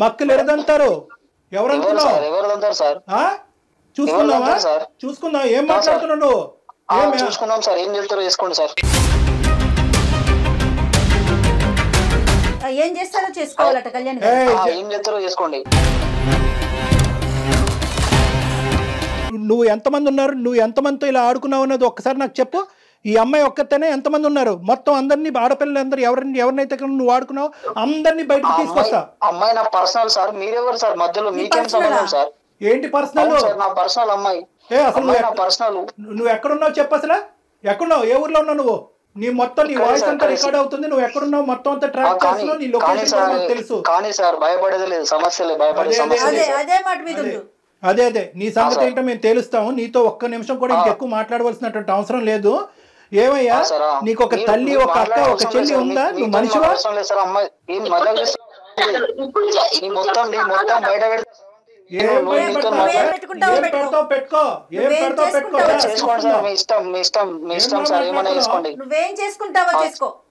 మక్కులు ఎరదంటారు. ఎవరంటారు సార్? చూసుకున్నావా? ఏం మాట్లాడుతున్నావు నువ్వు? చూసుకున్నాం సార్. ఏం చేస్తారో చేసుకోండి సార్. ఏం చేస్తారో చేసుకోవాలట కళ్యాణ్. ఏం చేస్తారో చేసుకోండి. నువ్వు ఎంతమంది ఉన్నారు? నువ్వు ఎంతమందితో ఇలా ఆడుకున్నావు అన్నది ఒక్కసారి నాకు చెప్పు. ఈ అమ్మాయి ఒక్కతేనే ఎంతమంది ఉన్నారు? మొత్తం అందరినీ ఆడపిల్లలందరూ ఎవరినైతే నువ్వు ఆడుకున్నావు అందరినీ బయటకు తీసుకొస్తా. అమ్మాయి నా పర్సనల్ సార్. మీరెవరు సార్ మధ్యలో? మీకేం సంబంధం సార్? ఏంటి పర్సనల్? నా పర్సనల్ అమ్మాయి. అసలు పర్సనల్ నువ్వు ఎక్కడున్నావు చెప్పు. అసలు ఎక్కడున్నావు? ఏ ఊర్లో ఉన్నావు నువ్వు? నీ మొత్తం నీ వాయిస్ అంతా రికార్డ్ అవుతుంది. నువ్వు ఎక్కడున్నావు మొత్తం అంతా ట్రాక్ చేస్తున్నావు. నీ లొకేషన్ తెలుసు. కానీ సార్ భయపడేది లేదు, సమస్య లేదు. అదే నీ సంగతి ఏంటో మేము తేలుస్తాము. నీతో ఒక్క నిమిషం కూడా ఇంకెక్కువ మాట్లాడవలసినటువంటి అవసరం లేదు. ఏమయ్యా, నీకు ఒక తల్లి, ఒక అక్క, ఒక చెల్లి ఉందా? నువ్వు మనిషివా? పెట్టుకో.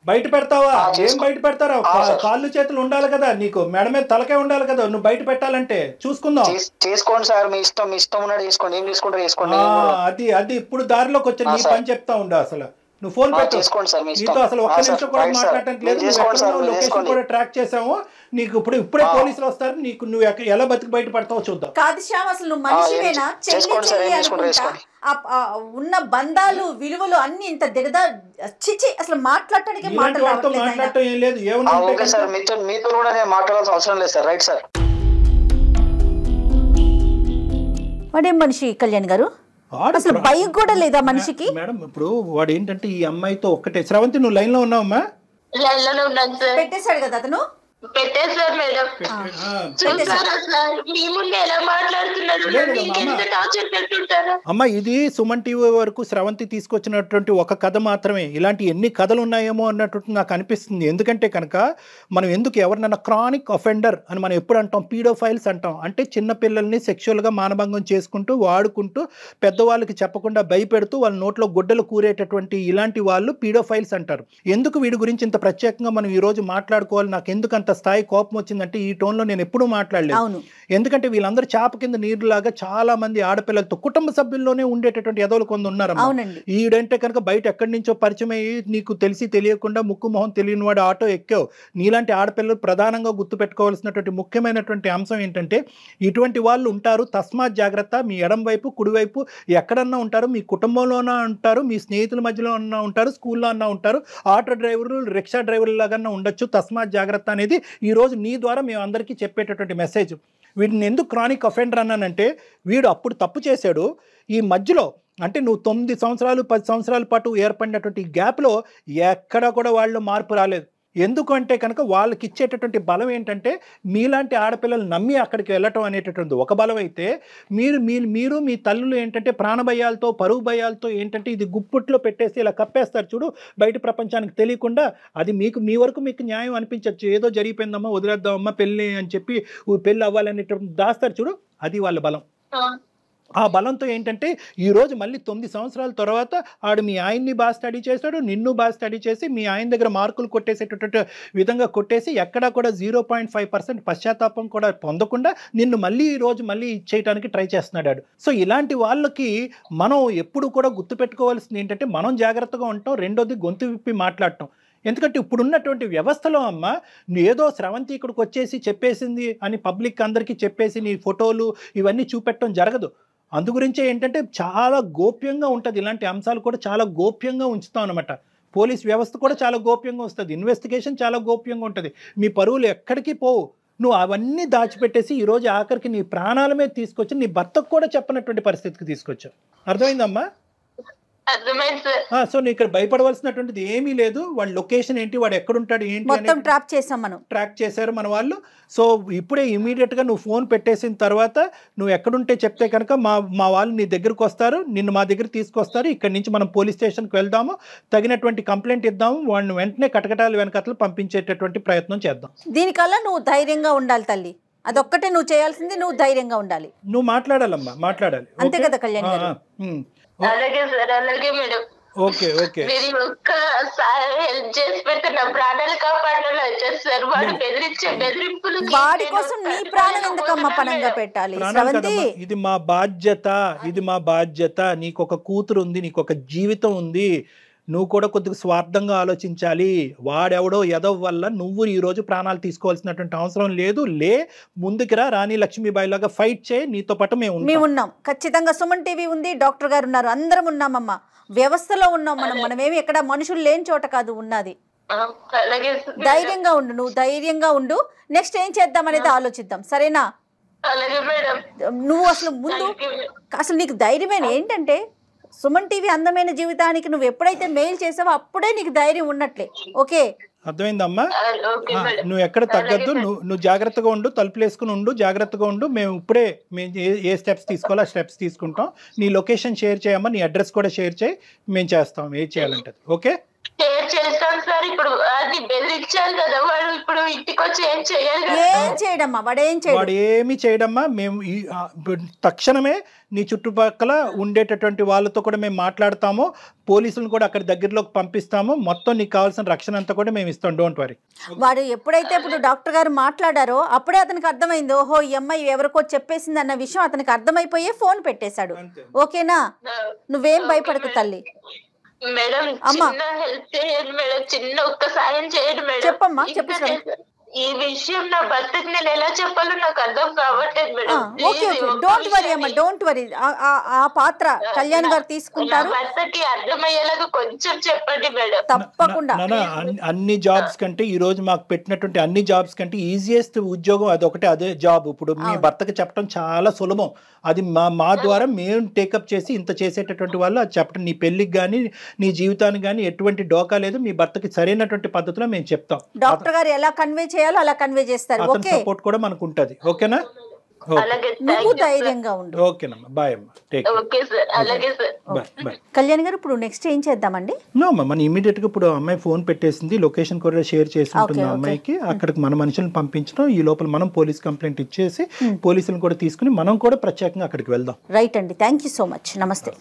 బయట పెడతావా? ఏం బయట పెడతారా? కాళ్ళు చేతులు ఉండాలి కదా నీకు, మెడ మీద తలకే ఉండాలి కదా నువ్వు బయట పెట్టాలంటే. చూసుకుందాం. చేసుకోండి సార్, మీ ఇష్టం ఉన్నట్టు చేసుకోండి. ఏం చేసుకుంటారో చేసుకోండి. అది ఇప్పుడు దారిలోకి వచ్చి నీ పని చెప్తా ఉండు. అసలు నువ్వు ఫోన్ చేసుకోండి సార్. నీతో అసలు ఒక్క నిమిషం కూడా మాట్లాడటానికి లేదు. లొకేషన్ కూడా ట్రాక్ చేసాము. నీకు ఇప్పుడే పోలీసులు వస్తారు. నువ్వు ఎలా బతికి బయట పడతావో చూద్దాం. కాదు శ్యామ్, అసలు నువ్వు మనిషివేనా? ఉన్న బంధాలు విలువలు అన్ని ఇంత దిగదా? చిచి, అసలు మాట్లాడటానికి మాట్లాడటం ఏం లేదు. ఏమన్నా సార్ మీతో కూడా నేను మాట్లాడాల్సిన అవసరం లేదు సార్. Right sir. వాడేం మనిషి కళ్యాణ్ గారు? అసలు భయం కూడా లేదా మనిషికి? మేడం ఇప్పుడు వాడు ఏంటంటే ఈ అమ్మాయితో ఒక్కటే. శ్రవంతి నువ్వు లైన్ లో ఉన్నావమ్మా? పెట్టేశాడు కదా అతను. పెట్టేశారు మేడం. చూసారా సార్ మీ ముందు ఎలా మాట్లాడుతున్నాడు, టార్చర్ పెడుతుంటారా? అమ్మ ఇది సుమన్ టీవీ వరకు స్రవంతి తీసుకొచ్చినటువంటి ఒక కథ మాత్రమే. ఇలాంటి ఎన్ని కథలు ఉన్నాయేమో అన్నట్టు నాకు అనిపిస్తుంది. ఎందుకంటే కనుక మనం ఎందుకు ఎవరినైనా క్రానిక్ అఫెండర్ అని మనం ఎప్పుడు అంటాం, పీడోఫైల్స్ అంటాం. అంటే చిన్న పిల్లల్ని సెక్షువల్గా మానభంగం చేసుకుంటూ వాడుకుంటూ పెద్దవాళ్ళకి చెప్పకుండా భయపెడుతూ వాళ్ళ నోట్లో గుడ్డలు కూరేటటువంటి ఇలాంటి వాళ్ళు పీడోఫైల్స్ అంటారు. ఎందుకు వీడి గురించి ఇంత ప్రత్యేకంగా మనం ఈ రోజు మాట్లాడుకోవాలి, నాకు ఎందుకు అంత స్థాయి కోపం వచ్చిందంటే ఈ టోన్లో నేను ఎప్పుడూ మాట్లాడలేదు. ఎందుకంటే వీళ్ళందరూ చాప కింద నీరులాగా చాలా మంది ఆడపిల్లలతో కుటుంబ సభ్యుల్లోనే ఉండేటటువంటి ఎదవలు కొంత ఉన్నారు. ఈడంటే కనుక బయట ఎక్కడి నుంచో పరిచయం అయ్యి నీకు తెలిసి తెలియకుండా ముక్కు మొహం తెలియని వాడు ఆటో ఎక్కావు. నీలాంటి ఆడపిల్లలు ప్రధానంగా గుర్తుపెట్టుకోవాల్సినటువంటి ముఖ్యమైనటువంటి అంశం ఏంటంటే ఇటువంటి వాళ్ళు ఉంటారు, తస్మాత్ జాగ్రత్త. మీ ఎడం వైపు కుడివైపు ఎక్కడన్నా ఉంటారు, మీ కుటుంబంలోనే ఉంటారు, మీ స్నేహితుల మధ్యలో అన్నా ఉంటారు, స్కూల్లో అన్నా ఉంటారు, ఆటో డ్రైవర్లు రిక్షా డ్రైవర్లు లాగా ఉండొచ్చు. తస్మాత్ జాగ్రత్త అనేది ఈరోజు నీ ద్వారా మేము అందరికీ చెప్పేటటువంటి మెసేజ్. వీడిని ఎందుకు క్రానిక్ అఫెండర్ అన్నానంటే వీడు అప్పుడు తప్పు చేశాడు. ఈ మధ్యలో అంటే నువ్వు 9 సంవత్సరాలు 10 సంవత్సరాల పాటు ఏర్పడినటువంటి గ్యాప్లో ఎక్కడా కూడా వాళ్ళు మార్పు రాలేదు. ఎందుకంటే కనుక వాళ్ళకి ఇచ్చేటటువంటి బలం ఏంటంటే మీలాంటి ఆడపిల్లలు నమ్మి అక్కడికి వెళ్ళటం అనేటటువంటి ఒక బలం అయితే మీరు మీ తల్లులు ఏంటంటే ప్రాణభయాలతో పరువు భయాలతో ఏంటంటే ఇది గుప్పుట్లో పెట్టేసి ఇలా కప్పేస్తారు చూడు, బయట ప్రపంచానికి తెలియకుండా. అది మీ వరకు మీకు న్యాయం అనిపించవచ్చు, ఏదో జరిగిపోయిందమ్మా వదిలేద్దామమ్మా పెళ్ళి అని చెప్పి పెళ్ళి అవ్వాలనేటటువంటి దాస్తారు చూడు, అది వాళ్ళ బలం. ఆ బలంతో ఏంటంటే ఈరోజు మళ్ళీ 9 సంవత్సరాల తర్వాత ఆడు మీ ఆయన్ని బాగా స్టడీ చేశాడు, నిన్ను బాగా స్టడీ చేసి మీ ఆయన దగ్గర మార్కులు కొట్టేసేటటువంటి విధంగా కొట్టేసి ఎక్కడా కూడా 0.5% పశ్చాత్తాపం కూడా పొందకుండా నిన్ను మళ్ళీ ఈరోజు మళ్ళీ ఇచ్చేయడానికి ట్రై చేస్తున్నాడు. సో ఇలాంటి వాళ్ళకి మనం ఎప్పుడు కూడా గుర్తుపెట్టుకోవాల్సింది ఏంటంటే మనం జాగ్రత్తగా ఉంటాం, రెండోది గొంతు విప్పి మాట్లాడటం. ఎందుకంటే ఇప్పుడున్నటువంటి వ్యవస్థలో అమ్మ ఏదో స్రవంతి ఇక్కడికి వచ్చేసి చెప్పేసింది అని పబ్లిక్ అందరికీ చెప్పేసి నీ ఫోటోలు ఇవన్నీ చూపెట్టడం జరగదు. అందుగురించే ఏంటంటే చాలా గోప్యంగా ఉంటుంది, ఇలాంటి అంశాలు కూడా చాలా గోప్యంగా ఉంచుతాం అనమాట. పోలీస్ వ్యవస్థ కూడా చాలా గోప్యంగా వస్తుంది, ఇన్వెస్టిగేషన్ చాలా గోప్యంగా ఉంటుంది. మీ పరువులు ఎక్కడికి పోవు. నువ్వు అవన్నీ దాచిపెట్టేసి ఈరోజు ఆఖరికి నీ ప్రాణాల మీద తీసుకొచ్చి నీ భర్తకు కూడా చెప్పనటువంటి పరిస్థితికి తీసుకొచ్చావు. అర్థమైందమ్మా? సో నీ ఇక్కడ భయపడవలసినటువంటిది ఏమీ లేదు. వాడి లొకేషన్ ఏంటి, వాడు ఎక్కడుంటాడు ఏంటి మొత్తం ట్రాక్ చేశారు మన వాళ్ళు. సో ఇప్పుడే ఇమీడియట్గా నువ్వు ఫోన్ పెట్టేసిన తర్వాత నువ్వు ఎక్కడుంటే చెప్తే కనుక మా వాళ్ళు నీ దగ్గరకు వస్తారు, నిన్ను మా దగ్గర తీసుకొస్తారు. ఇక్కడి నుంచి మనం పోలీస్ స్టేషన్కి వెళ్దాము, తగినటువంటి కంప్లైంట్ ఇద్దాము, వాడిని వెంటనే కటకటాలు వెనకట్లు పంపించేటటువంటి ప్రయత్నం చేద్దాం. దీనికల్లా నువ్వు ధైర్యంగా ఉండాలి తల్లి, అదొక్కటే నువ్వు చేయాల్సింది. నువ్వు ధైర్యంగా ఉండాలి, నువ్వు మాట్లాడాలమ్మా, మాట్లాడాలి. అంతే కదా కళ్యాణ్ గారు? అలాగే సార్, అలాగే మేడం. ఓకే ఓకే, మీరు ఒక్కసారి హెల్ప్ చేసి పెడితే నా ప్రాణాలు కాపాడాలి వచ్చేస్తారు. వాడు బెదిరింపులు వాడి కోసం నీ ప్రాణం ఎందుకమ్మా పణంగా పెట్టాలి? ఇది మా బాధ్యత, ఇది మా బాధ్యత. నీకు ఒక కూతురు ఉంది, నీకు ఒక జీవితం ఉంది, నువ్వు కూడా కొద్దిగా స్వార్థంగా ఆలోచించాలి. వాడెవడో ఎదవ వల్ల నువ్వు ఈరోజు ప్రాణాలు తీసుకోవాల్సినటువంటి అవసరం లేదు. ముందుకురా, రాణి లక్ష్మీబాయి లాగా ఫైట్ చేయి, నీతో పాటు మేము ఉన్నాం. ఖచ్చితంగా సుమన్ టీవీ ఉంది, డాక్టర్ గారు ఉన్నారు, అందరం ఉన్నామమ్మా. వ్యవస్థలో ఉన్నాం మనమేమి ఎక్కడ మనుషులు లేని చోట కాదు ఉన్నది. ధైర్యంగా ఉండు, నువ్వు ధైర్యంగా ఉండు. నెక్స్ట్ ఏం చేద్దాం అనేది ఆలోచిద్దాం, సరేనా? నువ్వు అసలు నీకు ధైర్యమైన ఏంటంటే సుమన్ టీవీ అందమైన జీవితానికి నువ్వు ఎప్పుడైతే మెయిల్ చేసావో అప్పుడే నీకు ధైర్యం ఉన్నట్లే. ఓకే, అర్థమైందమ్మా? నువ్వు ఎక్కడ తగ్గద్దు, నువ్వు జాగ్రత్తగా ఉండు, తలుపులు వేసుకుని ఉండు, జాగ్రత్తగా ఉండు. మేము ఏ స్టెప్స్ తీసుకోవాలో ఆ స్టెప్స్ తీసుకుంటాం. నీ లొకేషన్ షేర్ చేయమ్మా, నీ అడ్రస్ కూడా షేర్ చేయి, మేము చేస్తాం ఏం చేయాలంటది. ఓకే, షేర్ చేస్తాను సార్. ఇప్పుడు అది బెదిరించాలి కదా, వాడు ఇప్పుడు ఇంటికి వచ్చి ఏం చేయాలి? ఏం చేయడమ్మా, వాడు ఏమి చేయడమ్మా. మేము తక్షణమే నీ చుట్టుపక్కల ఉండేటటువంటి వాళ్ళతో కూడా మేము మాట్లాడతాము, పోలీసులను కూడా అక్కడ దగ్గరలోకి పంపిస్తాము. మొత్తం నీకు కావాల్సిన రక్షణ అంతా కూడా మేము ఇస్తాం, డోంట్ వరీ. వాడు ఎప్పుడైతే ఇప్పుడు డాక్టర్ గారు మాట్లాడారో అప్పుడే అతనికి అర్థమైంది, ఓహో ఈ అమ్మాయి ఎవరికో చెప్పేసింది అన్న విషయం అతనికి అర్థమైపోయే ఫోన్ పెట్టేశాడు. ఓకేనా? నువ్వేం భయపడకు తల్లి. మేడం చిన్న హెల్ప్ చేయండి మేడం, చిన్న ఒక్క సాయం చేయండి మేడం. చెప్పమ్మా, చెప్పు. ఈ విషయం నా భర్తకి నేను ఎలా చెప్పాలో నాకు అర్థం కావట్లేదు madam. Okay okay, don't worry అమ్మా, డోంట్ వరీ. ఆ పాత్ర కళ్యాణ్ గారు తీసుకుంటారు. భర్తకి అర్థమయ్యేలాగా కొంచెం చెప్పండి మేడం. తప్పకుండా. అన్ని జాబ్స్ కంటే ఈ రోజు మాకు పెట్టినటువంటి అన్ని జాబ్స్ కంటే ఈజియెస్ట్ ఉద్యోగం అదొకటే, అదే జాబ్. ఇప్పుడు మీ భర్తకి చెప్పడం చాలా సులభం. అది మా ద్వారా మేము టేకప్ చేసి ఇంత చేసేటటువంటి వాళ్ళు అది చెప్పడం. నీ పెళ్లికి కానీ నీ జీవితానికి కానీ ఎటువంటి డోకా లేదు. మీ భర్తకి సరైనటువంటి పద్ధతిలో మేము చెప్తాం. డాక్టర్ గారు ఎలా కన్వే చేయాలి చేయాలో అలా కన్వే చేస్తారు. అతని ఓకే, సపోర్ట్ కూడా మనకు ఉంటది. ఓకేనా? అలాగే నువ్వు ధైర్యంగా ఉండు. ఓకేనమ్మా, బాయ్ అమ్మా, టేక్ ఓకే సార్, అలాగే సార్. Bye bye. కళ్యాణ్ గారు ఇప్పుడు నెక్స్ట్ ఏం చేద్దామండి? నో అమ్మా, మన ఇమీడియట్ గా ఇప్పుడు అమ్మాయి ఫోన్ పెట్టేసింది, లొకేషన్ కూడా షేర్ చేసి ఉంటుంది అమ్మాయికి. అక్కడికి మన మనుషులను పంపించడం, ఈ లోపల మనం పోలీస్ కంప్లైంట్ ఇచ్చేసి పోలీసులను కూడా తీసుకుని మనం కూడా ప్రత్యేకంగా అక్కడికి వెళ్దాం. రైట్ అండి, థ్యాంక్ యూ సో మచ్. నమస్తే.